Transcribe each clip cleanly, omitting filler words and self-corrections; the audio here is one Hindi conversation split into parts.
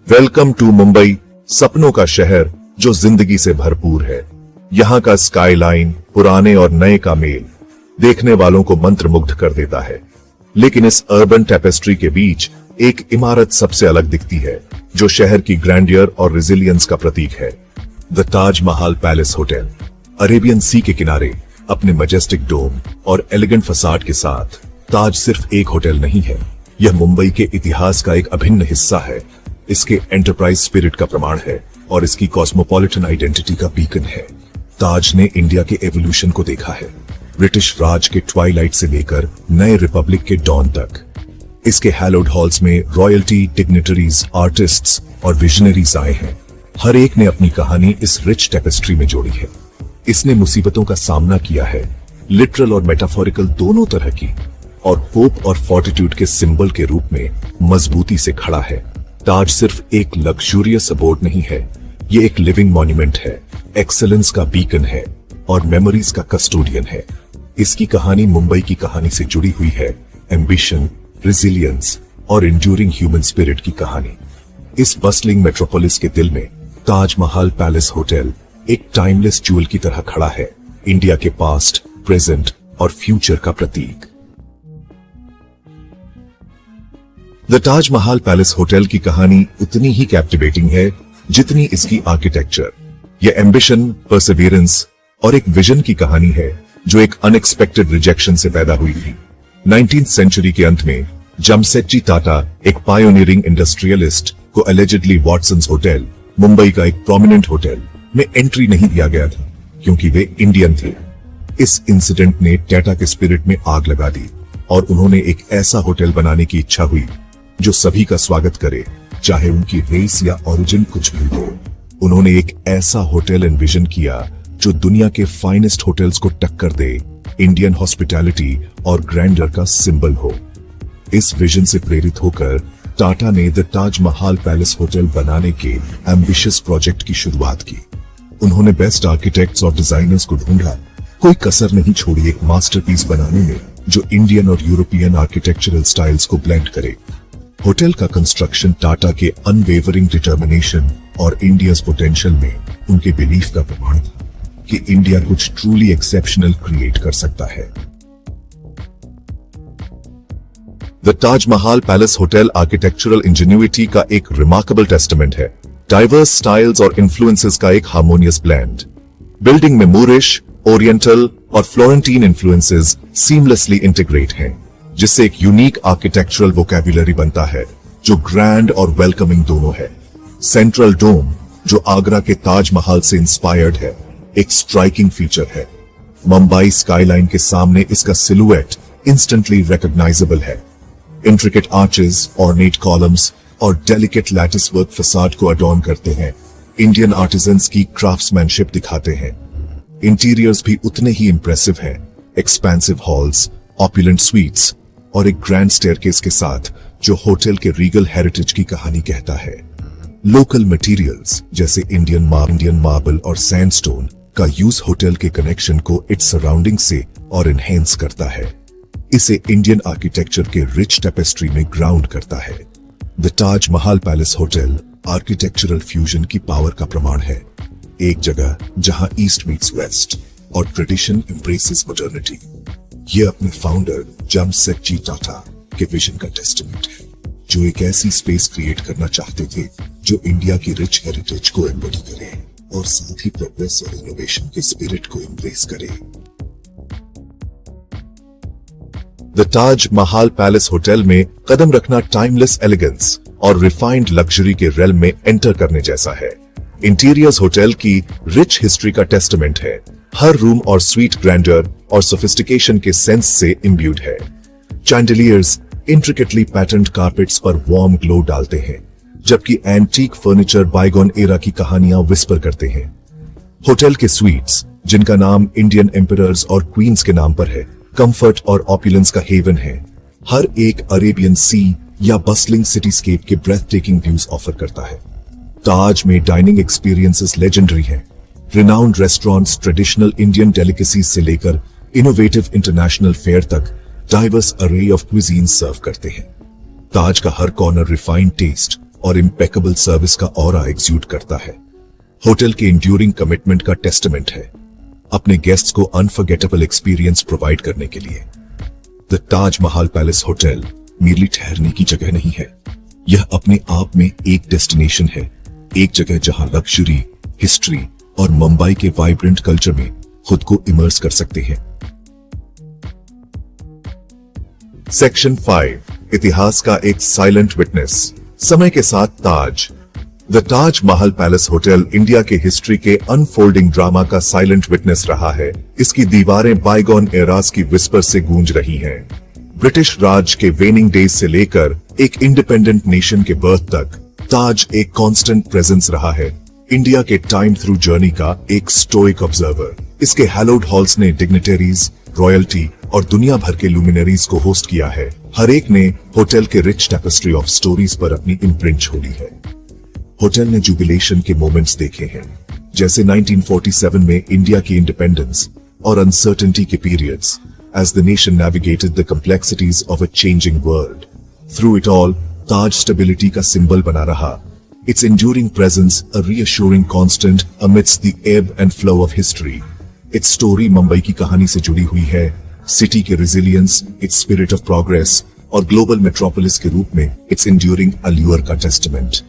वेलकम टू मुंबई, सपनों का शहर जो जिंदगी से भरपूर है। यहाँ का स्काईलाइन पुराने और नए का मेल देखने वालों को मंत्रमुग्ध कर देता है। लेकिन इस अर्बन टेपेस्ट्री के बीच एक इमारत सबसे अलग दिखती है, जो शहर की ग्रैंडियर और रेजिलियंस का प्रतीक है। The Taj Mahal palace hotel Arabian सी के किनारे अपने मैजेस्टिक डोम और एलिगेंट फसाड के साथ ताज सिर्फ एक होटल नहीं है, यह मुंबई के इतिहास का एक अभिन्न हिस्सा है। इसके एंटरप्राइज स्पिरिट का प्रमाण है और इसकी कॉस्मोपॉलिटन आइडेंटिटी का बीकन है। ताज ने इंडिया के एवोल्यूशन को देखा है, ब्रिटिश राज के ट्वाइलाइट से लेकर नए रिपब्लिक के डॉन तक। इसके हैलोड हॉल्स में रॉयल्टी, डिग्निटरीज, आर्टिस्ट्स और विजनरीज आए हैं। हर एक ने अपनी कहानी इस रिच टेपेस्ट्री में जोड़ी है। इसने मुसीबतों का सामना किया है, लिटरल और मेटाफोरिकल दोनों तरह की, और होप और फोर्टिट्यूड के सिंबल के रूप में मजबूती से खड़ा है। ताज सिर्फ एक लग्जूरियस अबोर्ड नहीं है, ये एक लिविंग मॉन्यूमेंट है, एक्सेलेंस का बीकन है और मेमोरीज का कस्टोडियन है। इसकी कहानी मुंबई की कहानी से जुड़ी हुई है, एम्बिशन, रेजिलियंस और इंड्यूरिंग ह्यूमन स्पिरिट की कहानी। इस बस्लिंग मेट्रोपोलिस के दिल में ताज महल पैलेस होटल एक टाइमलेस ज्वेल की तरह खड़ा है, इंडिया के पास्ट, प्रेजेंट और फ्यूचर का प्रतीक। The Taj Mahal palace hotel की कहानी उतनी ही कैप्टिवेटिंग है जितनी इसकी आर्किटेक्चर। यह एम्बिशन, परसेवरेंस और एक विजन की कहानी है जो एक अनएक्सपेक्टेड रिजेक्शन से पैदा हुई थी। 19th सेंचुरी के अंत में जमशेदजी टाटा, एक पायोनियरिंग इंडस्ट्रियलिस्ट, को एलिजिडली वॉटसन्स होटल, मुंबई का एक प्रोमिनेंट होटल, में एंट्री नहीं दिया गया था क्योंकि वे इंडियन थे। इस इंसिडेंट ने टाटा के स्पिरिट में आग लगा दी और उन्होंने एक ऐसा होटल बनाने की इच्छा हुई जो सभी का स्वागत करे, चाहे उनकी रेस या ओरिजिन कुछ भी हो। उन्होंने एक ऐसा होटल एनविजन किया जो दुनिया के फाइनेस्ट होटल्स को टक्कर दे, इंडियन हॉस्पिटैलिटी और ग्रैंडर का सिंबल हो। इस विजन से प्रेरित होकर टाटा ने the Taj Mahal palace hotel बनाने के एम्बिशियस प्रोजेक्ट की शुरुआत की। उन्होंने बेस्ट आर्किटेक्ट्स और डिजाइनर्स को ढूंढा, कोई कसर नहीं छोड़ी एक मास्टरपीस बनाने में जो इंडियन और यूरोपियन आर्किटेक्चरल स्टाइल्स को ब्लेंड करे। होटल का कंस्ट्रक्शन टाटा के अनवेवरिंग डिटर्मिनेशन और इंडियाज पोटेंशियल में उनके बिलीफ का प्रमाण था कि इंडिया कुछ ट्रूली एक्सेप्शनल क्रिएट कर सकता है। The Taj Mahal palace hotel architectural इंजीन्यूइटी का एक रिमार्केबल टेस्टामेंट है, डाइवर्स स्टाइल्स और इन्फ्लुएंसेस का एक हार्मोनियस ब्लेंड। बिल्डिंग में मूरिश, ओरिएंटल और फ्लोरेंटीन इन्फ्लुएंसेस सीमलेसली इंटीग्रेट हैं, जिससे एक यूनिक आर्किटेक्चरल वोकैबुलरी बनता है जो ग्रैंड और वेलकमिंग दोनों है। सेंट्रल डोम, जो आगरा के ताज महल से इंस्पायर्ड है, एक स्ट्राइकिंग फीचर है। मुंबई स्काईलाइन के सामने इसका सिलुएट इंस्टेंटली रिकॉग्नाइजेबल है। इंट्रिकेट आर्चेस, ऑर्नेट कॉलम्स और डेलिकेट लैटिस वर्क फसाड को अडॉर्न करते हैं, इंडियन आर्टिजन्स की क्राफ्ट्समैनशिप दिखाते हैं। इंटीरियर्स भी उतने ही इंप्रेसिव हैं, एक्सपेंसिव हॉल्स, ऑपुलेंट स्वीट्स और एक ग्रैंड स्टेयरकेस के साथ जो होटल के रीगल हेरिटेज की कहानी कहता है। लोकल मटेरियल्स जैसे इंडियन मार्बल और सैंडस्टोन का यूज होटल के कनेक्शन को इट्स सराउंडिंग से और एनहेंस करता है, इसे इंडियन आर्किटेक्चर के रिच टेपेस्ट्री में ग्राउंड करता है। The Taj Mahal palace hotel architectural fusion की पावर का प्रमाण है, एक जगह जहां ईस्ट मीट्स वेस्ट और ट्रेडिशन एम्ब्रेसेस मॉडर्निटी। यह अपने फाउंडर जमशेदजी टाटा के विजन का टेस्टामेंट है, जो एक ऐसी स्पेस क्रिएट करना चाहते थे जो इंडिया की रिच हेरिटेज को एम्बडी करे और साथ ही प्रोग्रेस और इनोवेशन के स्पिरिट को एम्ब्रेस करे। The Taj Mahal palace hotel में कदम रखना टाइमलेस एलिगेंस और रिफाइंड लग्जरी के रेल्म में एंटर करने जैसा है। इंटीरियर्स होटल की रिच हिस्ट्री का टेस्टामेंट है, हर रूम और स्वीट ग्रैंडर और सोफिस्टिकेशन के सेंस से इम्ब्यूड है। चैंडलियर्स इंट्रिकेटली पैटर्न्ड कारपेट्स पर वार्म ग्लो डालते हैं, जबकि एंटीक फर्नीचर बाइगॉन एरा की कहानियां विस्पर करते हैं। होटल के स्वीट्स, जिनका नाम इंडियन एम्परर्स और क्वींस के नाम पर है, कंफर्ट और ऑपुलेंस का हेवन है। हर एक अरेबियन सी या बस्लिंग सिटीस्केप के ब्रेथ टेकिंग व्यूज ऑफर करता है। ताज में डाइनिंग एक्सपीरियंसेस लेजेंडरी हैं। Renowned restaurants traditional Indian delicacies से लेकर इनोवेटिव इंटरनेशनल फेयर तक डाइवर्स अरे ऑफ क्विजीन सर्व करते हैं। ताज का हर कॉर्नर रिफाइंड टेस्ट और इम्पेकेबल सर्विस का ऑरा एग्ज्यूट करता है। होटल के इंड्यूरिंग कमिटमेंट का टेस्टमेंट है, अपने गेस्ट्स को अनफॉरगेटेबल एक्सपीरियंस प्रोवाइड करने के लिए। The Taj Mahal palace hotel merely ठहरने की जगह नहीं है, यह अपने आप में एक डेस्टिनेशन है, एक जगह जहां लग्जरी, हिस्ट्री और मुंबई के वाइब्रेंट कल्चर में खुद को इमर्स कर सकते हैं। सेक्शन 5, इतिहास का एक साइलेंट विटनेस। समय के साथ ताज। The Taj Mahal palace hotel India के हिस्ट्री के अनफोल्डिंग ड्रामा का साइलेंट विटनेस रहा है। इसकी दीवारें बाइगॉन एरास की विस्पर से गूंज रही हैं। ब्रिटिश राज के वेनिंग डेज से लेकर एक इंडिपेंडेंट नेशन के बर्थ तक ताज एक कांस्टेंट प्रेजेंस रहा है, इंडिया के टाइम थ्रू जर्नी का एक स्टोइक ऑब्जर्वर। इसके हैलोड हॉल्स ने डिग्निटरीज, रॉयल्टी और दुनिया भर के लुमिनरीज को होस्ट किया है। हर एक ने होटल के रिच टेपेस्ट्री ऑफ स्टोरीज पर अपनी इम्प्रिंट छोड़ी है। होटल ने जुबिलेशन के मोमेंट्स देखे हैं, जैसे 1947 में इंडिया की इंडिपेंडेंस और अनसर्टेनिटी के periods, as the nation navigated the complexities of a changing world. Through it all, Taj stability का symbol बना रहा, its enduring presence a reassuring constant amidst the ebb and flow of history. Its story Mumbai की कहानी से जुड़ी हुई है, सिटी के resilience, its spirit of progress और ग्लोबल मेट्रोपोलिस के रूप में its enduring allure का testament.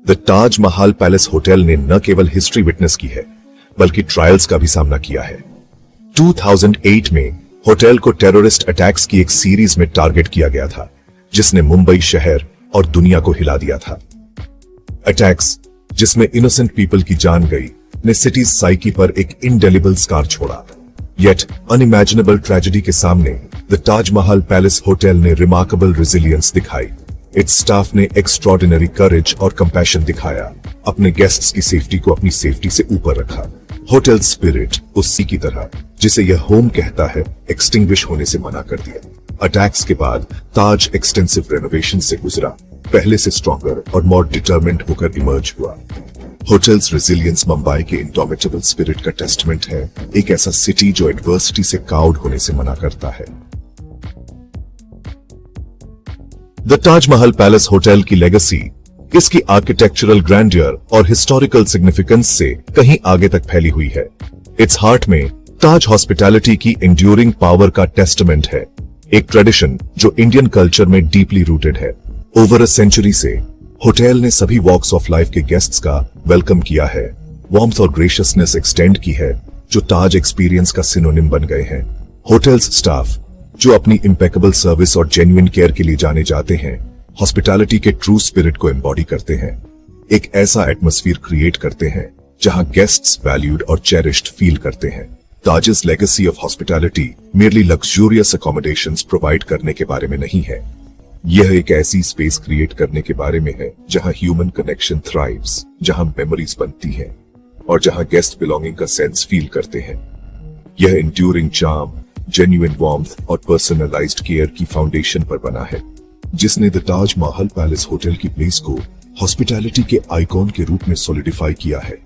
The Taj Mahal palace hotel ने न केवल हिस्ट्री विटनेस की है, बल्कि ट्रायल्स का भी सामना किया है। 2008 में होटल को टेररिस्ट अटैक्स की एक सीरीज में टारगेट किया गया था, जिसने मुंबई शहर और दुनिया को हिला दिया था। अटैक्स जिसमें इनोसेंट पीपल की जान गई, ने सिटीज साइकी पर एक इंडेलिबल स्कार छोड़ा। येट अनइमेजिनेबल ट्रेजेडी के सामने the Taj Mahal palace hotel ने रिमार्केबल रेजिलियंस दिखाई। इट्स स्टाफ ने एक्स्ट्रॉर्डिनरी करेज और कंपैशन दिखाया, अपने गेस्ट्स की सेफ्टी को अपनी सेफ्टी से ऊपर रखा। होटल स्पिरिट उसी की तरह जिसे यह होम कहता है, एक्सटिंग्विश होने से मना कर दिया। अटैक्स के बाद ताज एक्सटेंसिव रेनोवेशन से गुजरा, पहले से स्ट्रॉन्गर और मोर डिटरमिन्ड होकर इमर्ज हुआ। होटल्स रेजिलियंस मुंबई के इंडोमिटेबल स्पिरिट का टेस्टमेंट है, एक ऐसा सिटी जो एडवर्सिटी से काउड होने से मना करता है। The Taj Mahal palace hotel की लेगेसी इसकी आर्किटेक्चरल ग्रैंडियर और हिस्टोरिकल सिग्निफिकेंस से कहीं आगे तक फैली हुई है। इट्स हार्ट में ताज हॉस्पिटैलिटी की एंड्यूरिंग पावर का टेस्टमेंट है, एक ट्रेडिशन जो इंडियन कल्चर में डीपली रूटेड है। ओवर अ सेंचुरी से होटल ने सभी वॉक्स ऑफ लाइफ के गेस्ट्स का वेलकम किया है, वार्मथ और ग्रेशियसनेस एक्सटेंड की है, जो ताज एक्सपीरियंस का सिनोनिम बन गए हैं। होटल्स स्टाफ जो अपनी इम्पेकेबल सर्विस और जेन्युइन केयर के लिए जाने जाते हैं, हॉस्पिटैलिटी के ट्रू स्पिरिट को एम्बॉडी करते हैं, एक ऐसा एटमॉस्फेयर क्रिएट करते हैं जहां गेस्ट्स वैल्यूड और चेरिश्ड फील करते हैं। Taj's legacy of hospitality merely luxurious accommodations provide करने के बारे में नहीं है, यह एक ऐसी स्पेस क्रिएट करने के बारे में है जहां ह्यूमन कनेक्शन थ्राइव्स, जहां मेमोरीज बनती हैं और जहां गेस्ट बिलोंगिंग का सेंस फील करते हैं। यह एंड्यूरिंग चार्म, जेन्युइन वार्मथ और पर्सनलाइज्ड केयर की फाउंडेशन पर बना है, जिसने the Taj Mahal palace hotel की प्लेस को हॉस्पिटैलिटी के आइकॉन के रूप में सॉलिडिफाई किया है।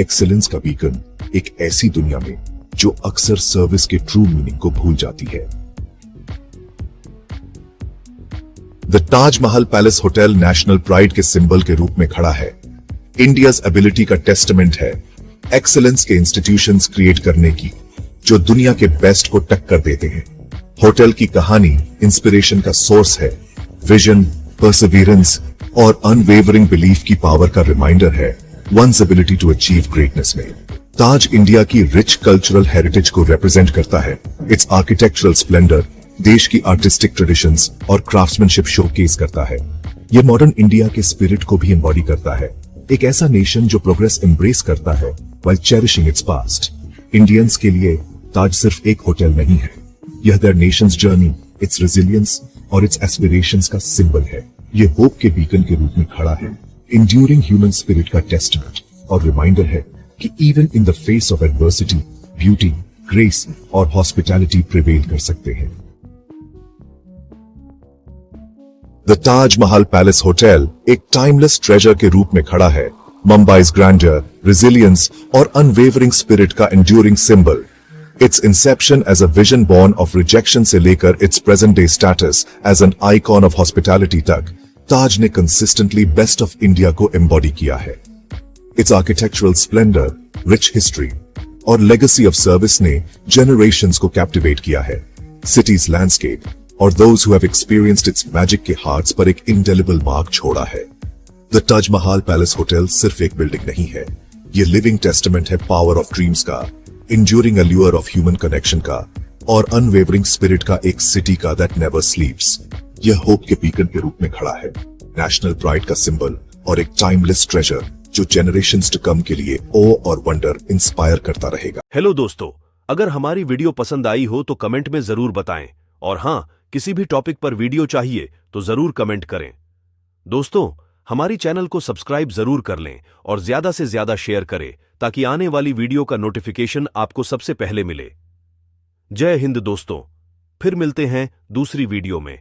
एक्सेलेंस का बीकन एक ऐसी दुनिया में जो अक्सर सर्विस के ट्रू मीनिंग को भूल जाती है। The Taj Mahal palace hotel national pride के सिंबल के रूप में खड़ा है, इंडियाज एबिलिटी का टेस्टमेंट है, एक्सेलेंस के इंस्टीट्यूशंस क्रिएट करने की जो दुनिया के बेस्ट को टक्कर देते हैं। होटल की कहानी इंस्पिरेशन का सोर्स है, विजन, परसिवियरेंस और अनवेवरिंग बिलीफ की पावर का रिमाइंडर है, one's ability to achieve greatness में। ताज इंडिया की रिच कल्चरल हेरिटेज को रिप्रेजेंट करता है, इट्स आर्किटेक्चरल स्प्लेंडर देश की आर्टिस्टिक ट्रेडिशंस और क्राफ्ट्समैनशिप शोकेस करता है। यह मॉडर्न इंडिया के स्पिरिट को भी एम्बॉडी करता है, एक ऐसा नेशन जो प्रोग्रेस एम्ब्रेस करता है while cherishing its past. Indians के लिए ताज सिर्फ एक होटल नहीं है, यह their nation's journey, its resilience और इट्स एस्पिरेशंस का सिंबल है। यह होप के बीकन के रूप में खड़ा है, इंड्यूरिंग ह्यूमन स्पिरिट का टेस्टमेंट और रिमाइंडर है कि even in the face of adversity, beauty, grace और हॉस्पिटैलिटी प्रिवेल कर सकते हैं। The Taj Mahal palace hotel एक टाइमलेस ट्रेजर के रूप में खड़ा है, मुंबई's ग्रैंडर, रेजिलियंस और अनवेवरिंग स्पिरिट का enduring symbol. Its inception as a vision born of rejection से लेकर its present day status as an icon of hospitality तक, ताज ने consistently best of India को embody किया है। Its architectural splendor, rich history और legacy of service ने generations को captivate किया है। City's landscape और those who have experienced its magic के hearts पर एक indelible mark छोड़ा है। The Taj Mahal Palace Hotel सिर्फ एक बिल्डिंग नहीं है, ये लिविंग टेस्टामेंट है पावर ऑफ ड्रीम्स का, enduring allure of human connection का और unwavering spirit का एक सिटी का that never sleeps। यह होप के बीकन के रूप में खड़ा है, नेशनल प्राइड का सिंबल और एक टाइमलेस ट्रेजर जो जनरेशंस टू कम के लिए ओ और वंडर इंस्पायर करता रहेगा। हेलो दोस्तों, अगर हमारी वीडियो पसंद आई हो तो कमेंट में जरूर बताएं और हाँ, किसी भी टॉपिक पर वीडियो चाहिए तो जरूर कमेंट करें। दोस्तों, हमारी चैनल को सब्सक्राइब जरूर कर लें और ज्यादा से ज्यादा शेयर करें ताकि आने वाली वीडियो का नोटिफिकेशन आपको सबसे पहले मिले। जय हिंद दोस्तों, फिर मिलते हैं दूसरी वीडियो में।